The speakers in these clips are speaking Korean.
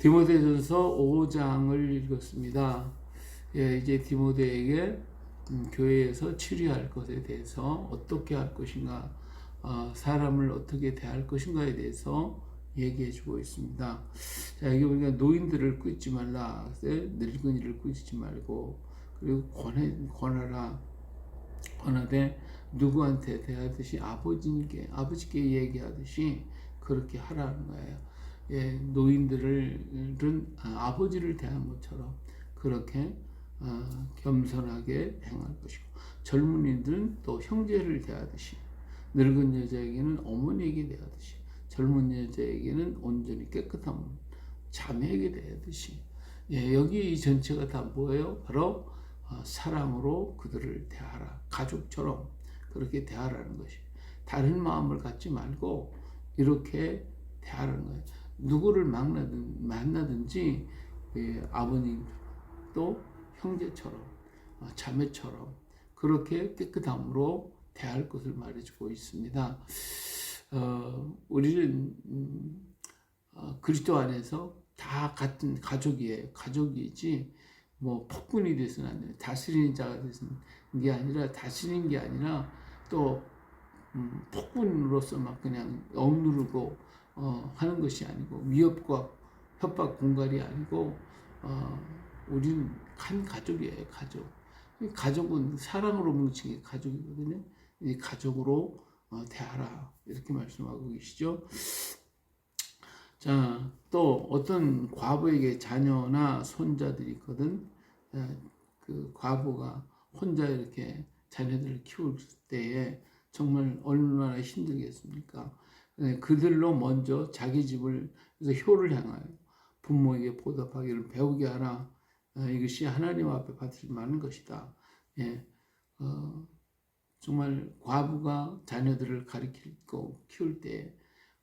디모데전서 5장을 읽었습니다. 예, 이제 디모데에게 교회에서 치료할 것에 대해서 어떻게 할 것인가, 사람을 어떻게 대할 것인가에 대해서 얘기해주고 있습니다. 자, 여기 보니까 노인들을 꾸짖지 말라, 늙은이를 꾸짖지 말고, 그리고 권하되 누구한테 대하듯이 아버지께 얘기하듯이 그렇게 하라는 거예요. 예, 노인들은 아버지를 대한 것처럼 그렇게 겸손하게 행할 것이고, 젊은이들은 또 형제를 대하듯이, 늙은 여자에게는 어머니에게 대하듯이, 젊은 여자에게는 온전히 깨끗한 자매에게 대하듯이, 예, 여기 이 전체가 다 뭐예요? 바로 사랑으로 그들을 대하라. 가족처럼 그렇게 대하라는 것이. 다른 마음을 갖지 말고 이렇게 대하라는 거예요. 누구를 만나든지 아버님 또 형제처럼, 자매처럼 그렇게 깨끗함으로 대할 것을 말해주고 있습니다. 우리는 그리스도 안에서 다 같은 가족이지 뭐 폭군이 돼서는 안 돼요. 다스리는 자가 돼서는 다스리는 게 아니라 또 폭군으로서 막 그냥 억누르고 하는 것이 아니고, 위협과 협박 공갈이 아니고, 우리는 한 가족이에요. 가족은 사랑으로 뭉친 게 가족이거든요. 이 가족으로 대하라, 이렇게 말씀하고 계시죠. 자, 또 어떤 과부에게 자녀나 손자들이 있거든. 그 과부가 혼자 이렇게 자녀들을 키울 때에 정말 얼마나 힘들겠습니까? 그들로 먼저 자기 집을, 그래서 효를 향하여 부모에게 보답하기를 배우게 하라. 이것이 하나님 앞에 받을 만한 것이다. 예, 정말 과부가 자녀들을 가르치고 키울 때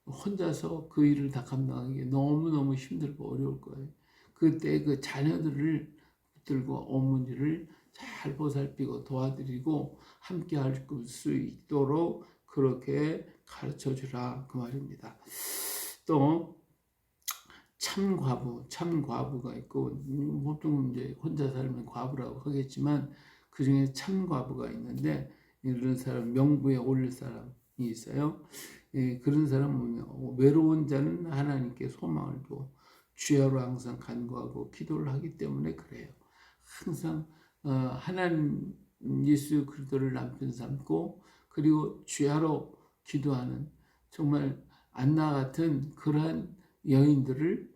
혼자서 그 일을 다 감당하기 너무너무 힘들고 어려울 거예요. 그때 그 자녀들을 붙들고 어머니를 잘 보살피고 도와드리고 함께 할 수 있도록 그렇게 가르쳐 주라, 그 말입니다. 또 참과부가 있고, 보통 이제 혼자 살면 과부라고 하겠지만 그 중에 참과부가 있는데, 이런 사람, 명부에 올릴 사람이 있어요. 예, 그런 사람은 외로운 자는 하나님께 소망을 두어 주야로 항상 간구하고 기도를 하기 때문에 그래요. 항상 하나님 예수 그리스도를 남편 삼고, 그리고 주야로 기도하는 정말 안나 같은 그러한 여인들을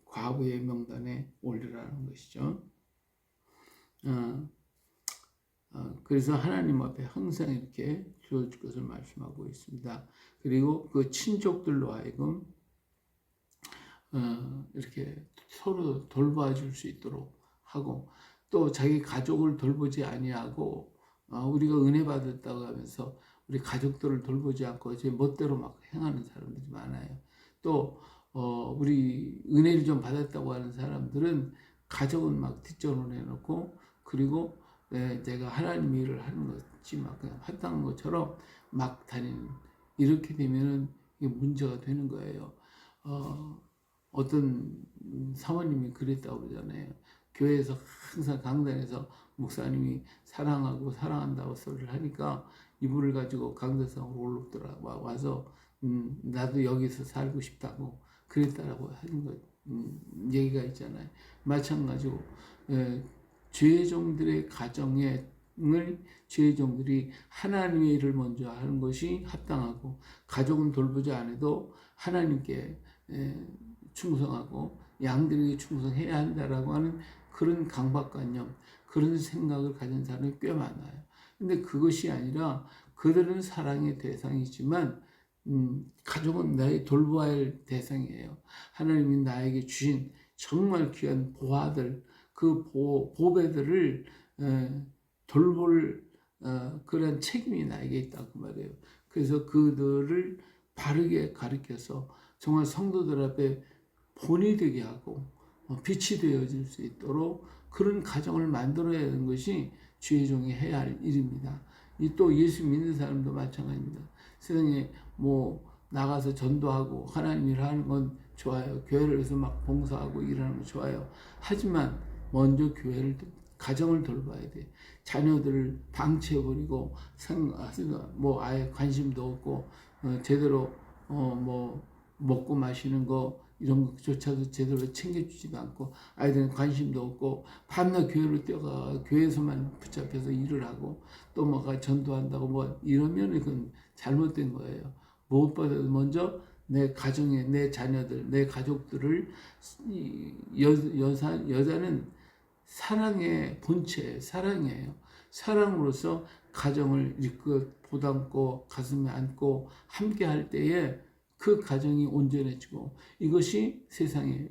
과부의 명단에 올리라는 것이죠. 그래서 하나님 앞에 항상 이렇게 주어질 것을 말씀하고 있습니다. 그리고 그 친족들로 하여금 이렇게 서로 돌봐줄 수 있도록 하고, 또 자기 가족을 돌보지 아니하고, 우리가 은혜 받았다고 하면서 우리 가족들을 돌보지 않고 제 멋대로 막 행하는 사람들이 많아요. 또 우리 은혜를 좀 받았다고 하는 사람들은 가족은 막 뒷전을 해놓고, 그리고 내가 하나님 일을 하는 것이 막 그냥 합당한 것처럼 막 다니는, 이렇게 되면은 이게 문제가 되는 거예요. 어떤 사모님이 그랬다고 그러잖아요. 교회에서 항상 강단에서 목사님이 사랑하고 사랑한다고 소리를 하니까 이불을 가지고 강단상으로 올라오더라. 와서 나도 여기서 살고 싶다고 그랬다라고 하는 것, 얘기가 있잖아요. 마찬가지로 죄종들의 가정을 죄종들이 하나님의 일을 먼저 하는 것이 합당하고, 가족은 돌보지 않아도 하나님께 충성하고 양들에게 충성해야 한다라고 하는 그런 강박관념, 그런 생각을 가진 사람이 꽤 많아요. 근데 그것이 아니라 그들은 사랑의 대상이지만 가족은 나의 돌봐야 할 대상이에요. 하나님이 나에게 주신 정말 귀한 보아들, 그 보배들을 돌볼 그런 책임이 나에게 있다고 말해요. 그래서 그들을 바르게 가르쳐서 정말 성도들 앞에 본이 되게 하고 빛이 되어질 수 있도록 그런 가정을 만들어야 하는 것이 주의 종이 해야 할 일입니다. 또 예수 믿는 사람도 마찬가지입니다. 세상에 뭐 나가서 전도하고 하나님 일 하는 건 좋아요. 교회를 위해서 막 봉사하고 일하는 거 좋아요. 하지만 먼저 가정을 돌봐야 돼. 자녀들을 방치해버리고 뭐 아예 관심도 없고 제대로 뭐 먹고 마시는 거 이런 것조차도 제대로 챙겨주지도 않고 아이들은 관심도 없고 밤낮 교회로 뛰어가 교회에서만 붙잡혀서 일을 하고 또 뭐가 전도한다고 뭐 이러면 그건 잘못된 거예요. 무엇보다도 먼저 내 가정에 내 자녀들 내 가족들을 여자는 사랑의 본체 사랑이에요. 사랑으로서 가정을 이끌어 보담고 가슴에 안고 함께 할 때에 그 가정이 온전해지고 이것이 세상에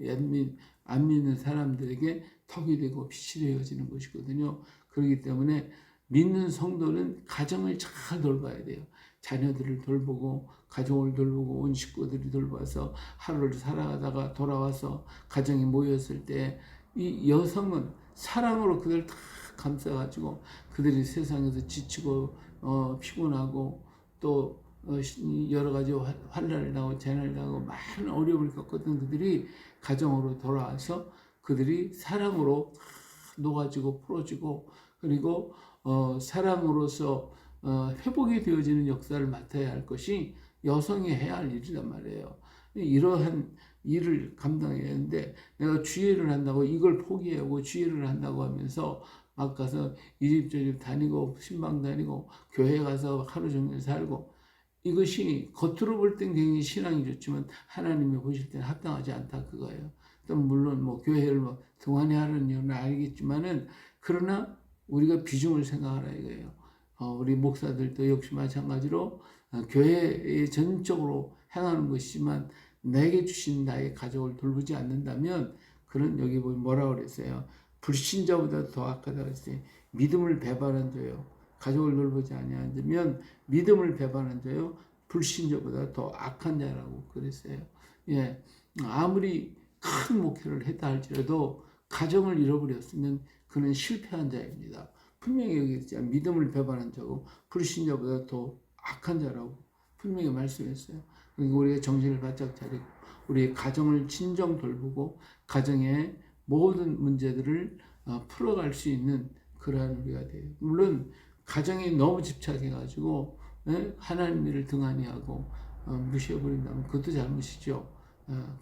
안 믿는 사람들에게 덕이 되고 빛이 되어지는 것이거든요. 그렇기 때문에 믿는 성도는 가정을 잘 돌봐야 돼요. 자녀들을 돌보고 가족을 돌보고 온 식구들이 돌봐서 하루를 살아가다가 돌아와서 가정이 모였을 때 이 여성은 사랑으로 그들을 다 감싸가지고 그들이 세상에서 지치고 피곤하고 또 여러 가지 환난을 당하고 재난을 당하고 많은 어려움을 겪었던 그들이 가정으로 돌아와서 그들이 사랑으로 녹아지고 풀어지고 그리고 사랑으로서 회복이 되어지는 역사를 맡아야 할 것이 여성이 해야 할 일이란 말이에요. 이러한 일을 감당해야 하는데 내가 주일을 한다고 이걸 포기하고 주일을 한다고 하면서 막 가서 이 집 저 집 다니고 신방 다니고 교회 가서 하루 종일 살고 이것이 겉으로 볼 땐 굉장히 신앙이 좋지만 하나님이 보실 때는 합당하지 않다 그거예요. 또 물론 뭐 교회를 뭐 동안에 하는 이유는 알겠지만은 그러나 우리가 비중을 생각하라 이거예요. 우리 목사들도 역시 마찬가지로 교회에 전적으로 행하는 것이지만 내게 주신 나의 가족을 돌보지 않는다면 그런 여기 보면 뭐라고 그랬어요? 불신자보다 더 악하다 그랬어요. 믿음을 배반한 자요. 가족을 돌보지 아니하면 믿음을 배반한 자요. 불신자보다 더 악한 자라고 그랬어요. 예, 아무리 큰 목회를 했다 할지라도 가정을 잃어버렸으면 그는 실패한 자입니다. 분명히 여기 있잖아요. 믿음을 배반한 자고 불신자보다 더 악한 자라고 분명히 말씀했어요. 그리고 우리가 정신을 바짝 차리고 우리의 가정을 친정 돌보고 가정의 모든 문제들을 풀어갈 수 있는 그러한 우리가 돼요. 물론 가정에 너무 집착해가지고 하나님을 등한히 하고 무시해버린다면 그것도 잘못이죠.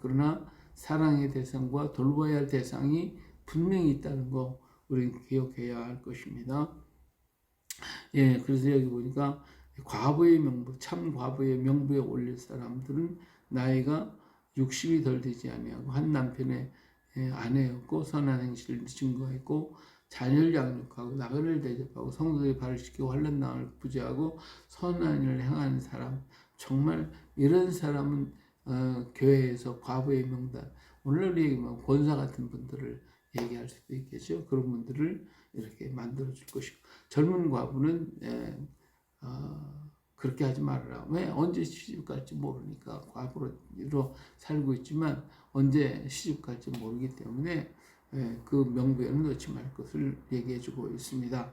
그러나 사랑의 대상과 돌봐야 할 대상이 분명히 있다는 거 우리는 기억해야 할 것입니다. 예, 그래서 여기 보니까 과부의 명부, 참 과부의 명부에 올릴 사람들은 나이가 60이 덜 되지 아니하고 한 남편의 아내였고 선한 행실을 증거했고 자녀를 양육하고 나그네를 대접하고 성도의 발을 씻기고 환난당을 구제하고 선한 일을 행하는 사람 정말 이런 사람은 교회에서 과부의 명단 오늘 우리 권사 같은 분들을 얘기할 수도 있겠죠. 그런 분들을 이렇게 만들어 줄 것이고 젊은 과부는 그렇게 하지 말아라. 왜? 언제 시집 갈지 모르니까 과부로 살고 있지만 언제 시집 갈지 모르기 때문에 그 명부에는 넣지 말 것을 얘기해 주고 있습니다.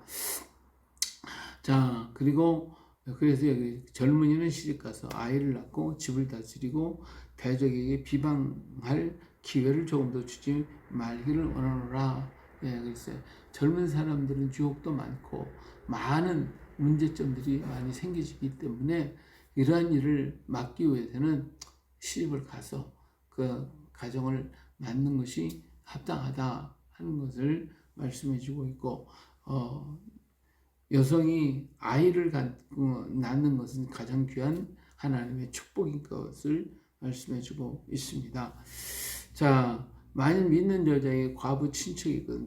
자, 그리고 그래서 여기 젊은이는 시집 가서 아이를 낳고 집을 다스리고 대적에게 비방할 기회를 조금 더 주지 말기를 원하노라. 예, 글쎄 젊은 사람들은 유혹도 많고 많은 문제점들이 많이 생기기 때문에 이러한 일을 막기 위해서는 시집을 가서 그 가정을 낳는 것이 합당하다 하는 것을 말씀해 주고 있고 여성이 아이를 낳는 것은 가장 귀한 하나님의 축복인 것을 말씀해 주고 있습니다. 자, 만일 믿는 여자에게 과부 친척이 있거든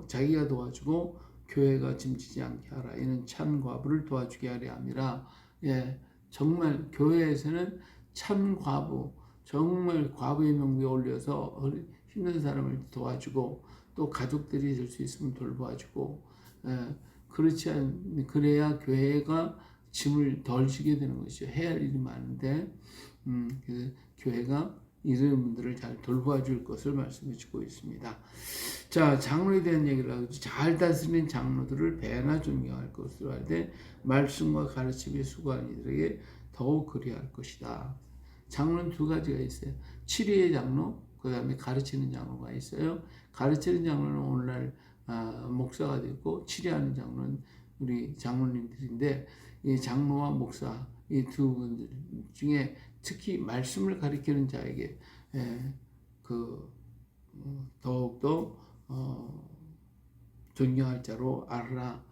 자기가 도와주고 교회가 짐지지 않게 하라. 이는 참 과부를 도와주게 하려 함이라. 예, 정말 교회에서는 참 과부, 정말 과부의 명부에 올려서 힘든 사람을 도와주고 또 가족들이 될 수 있으면 돌봐주고 그래야 교회가 짐을 덜 지게 되는 것이죠. 해야 할 일이 많은데 교회가 이런 분들을 잘 돌봐줄 것을 말씀해 주고 있습니다. 자, 장로에 대한 얘기를 하고 잘 다스리는 장로들을 배나 존경할 것으로 할 때 말씀과 가르침에 수고하는 이들에게 더욱 그리할 것이다. 장로는 두 가지가 있어요. 치리의 장로, 그 다음에 가르치는 장로가 있어요. 가르치는 장로는 오늘날 목사가 되고, 치리하는 장로는 우리 장로님들인데, 이 장로와 목사 이 두 분들 중에 특히 말씀을 가르치는 자에게 그 더욱더 존경할 자로 알아라.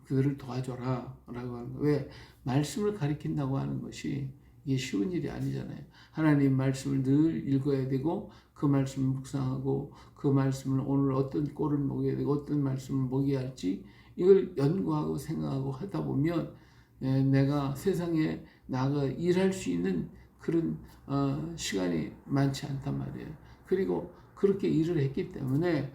그들을 도와줘라 라고 하는 거예요. 왜? 말씀을 가르친다고 하는 것이 이게 쉬운 일이 아니잖아요. 하나님 말씀을 늘 읽어야 되고, 그 말씀을 묵상하고, 그 말씀을 오늘 어떤 꼴을 먹여야 되고, 어떤 말씀을 먹여야 할지 이걸 연구하고 생각하고 하다 보면 내가 세상에 나가 일할 수 있는 그런 시간이 많지 않단 말이에요. 그리고 그렇게 일을 했기 때문에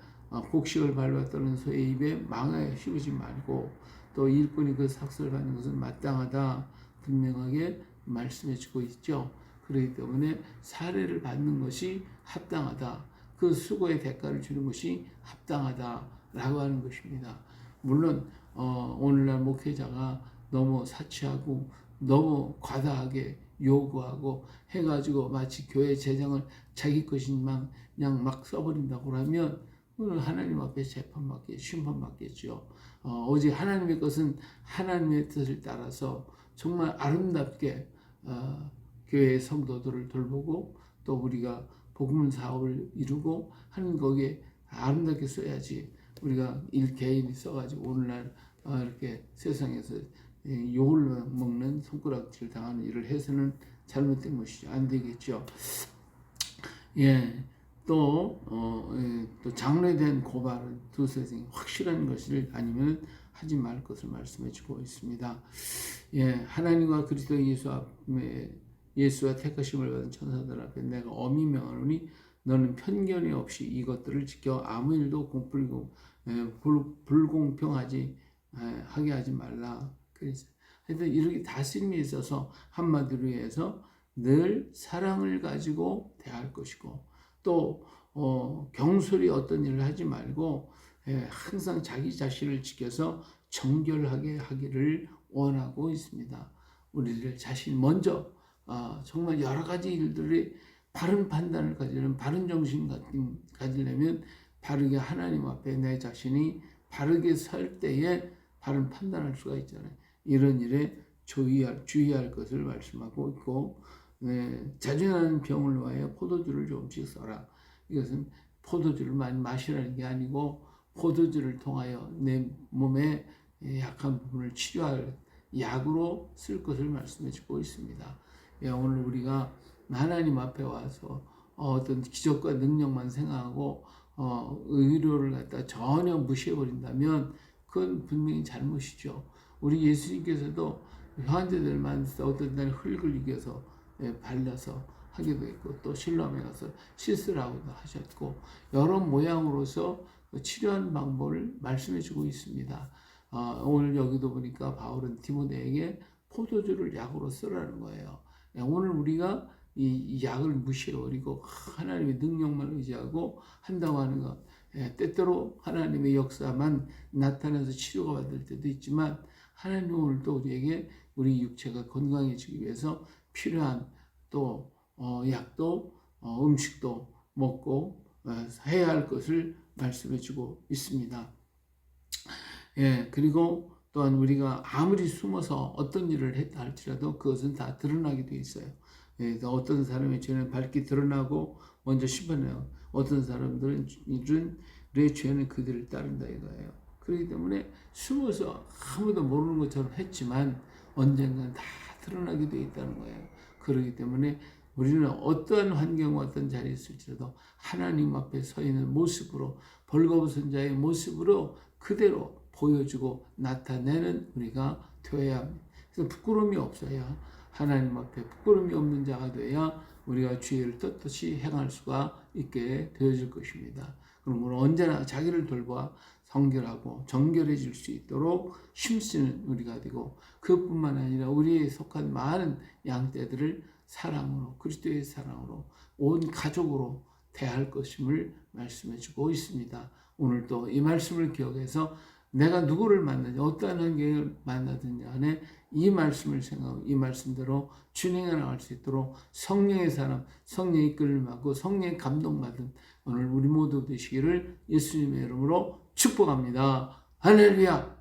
곡식을 밟았다는 소의 입에 망에 씌우지 말고, 또 일꾼이 그 삭슬을 받는 것은 마땅하다 분명하게 말씀해 주고 있죠. 그렇기 때문에 사례를 받는 것이 합당하다. 그 수고의 대가를 주는 것이 합당하다라고 하는 것입니다. 물론 오늘날 목회자가 너무 사치하고 너무 과다하게 요구하고 해가지고 마치 교회 재정을 자기 것인만 그냥 막 써버린다고 하면 오늘 하나님 앞에 심판받겠죠. 오직 하나님의 것은 하나님의 뜻을 따라서 정말 아름답게 교회의 성도들을 돌보고, 또 우리가 복음 사업을 이루고 하는 거기에 아름답게 써야지, 우리가 개인이 써가지고 오늘날 이렇게 세상에서 욕을 먹는 손가락질 당하는 일을 해서는 잘못된 것이죠. 안 되겠죠. 예. 또 장로에 대한 고발은 두세 생 확실한 것을 아니면 하지 말 것을 말씀해 주고 있습니다. 예, 하나님과 그리스도 예수와 택하심을 받은 천사들 앞에 내가 엄히 명하노니 너는 편견이 없이 이것들을 지켜 아무 일도 불공평하게 하지 말라. 그래서 하여튼 이렇게 다스림에 있어서 한마디로 해서 늘 사랑을 가지고 대할 것이고, 또 경솔히 어떤 일을 하지 말고 항상 자기 자신을 지켜서 정결하게 하기를 원하고 있습니다. 우리들 자신 먼저 정말 여러 가지 일들이 바른 판단을 가지려면, 바른 정신 가지려면 바르게 하나님 앞에 내 자신이 바르게 설 때에 바른 판단할 수가 있잖아요. 이런 일에 주의할 것을 말씀하고 있고, 자주나는 병을 위하여 포도주를 조금씩 써라. 이것은 포도주를 많이 마시라는 게 아니고, 포도주를 통하여 내 몸의 약한 부분을 치료할 약으로 쓸 것을 말씀해 주고 있습니다. 오늘 우리가 하나님 앞에 와서 어떤 기적과 능력만 생각하고 의료를 갖다 전혀 무시해 버린다면 그건 분명히 잘못이죠. 우리 예수님께서도 환자들만 어떤 날 흙을 이겨서 발라서 하기도 했고, 또 실로암에 가서 씻으라고도 하셨고, 여러 모양으로서 치료하는 방법을 말씀해 주고 있습니다. 오늘 여기도 보니까 바울은 디모데에게 포도주를 약으로 쓰라는 거예요. 오늘 우리가 이 약을 무시해버리고 하나님의 능력만 의지하고 한다고 하는 것, 때때로 하나님의 역사만 나타나서 치료가 받을 때도 있지만, 하나님은 오늘도 우리에게 우리 육체가 건강해지기 위해서 필요한 또 약도 음식도 먹고 해야 할 것을 말씀해 주고 있습니다. 그리고 또한 우리가 아무리 숨어서 어떤 일을 했다 할지라도 그것은 다 드러나게 돼 있어요. 어떤 사람의 죄는 밝게 드러나고 먼저 심판해요. 어떤 사람들은 내 죄는 그들을 따른다 이거예요. 그렇기 때문에 숨어서 아무도 모르는 것처럼 했지만 언젠간 다 드러나게 돼 있다는 거예요. 그렇기 때문에 우리는 어떠한 환경과 어떤 자리에 있을지라도 하나님 앞에 서 있는 모습으로, 벌거벗은 자의 모습으로 그대로 보여주고 나타내는 우리가 되어야 합니다. 그래서 부끄러움이 없어야, 하나님 앞에 부끄러움이 없는 자가 돼야 우리가 주의를 떳떳이 행할 수가 있게 되어질 것입니다. 그럼 우리는 언제나 자기를 돌봐 성결하고 정결해질 수 있도록 힘쓰는 우리가 되고, 그뿐만 아니라 우리에 속한 많은 양떼들을 사랑으로, 그리스도의 사랑으로 온 가족으로 대할 것임을 말씀해 주고 있습니다. 오늘도 이 말씀을 기억해서 내가 누구를 만나든지 어떠한 환경을 만나든지 간에 이 말씀을 생각하고 이 말씀대로 준행해 나갈 수 있도록 성령의 사람, 성령의 이끌림을 받고 성령의 감동받은 오늘 우리 모두 되시기를 예수님의 이름으로 축복합니다. 할렐루야.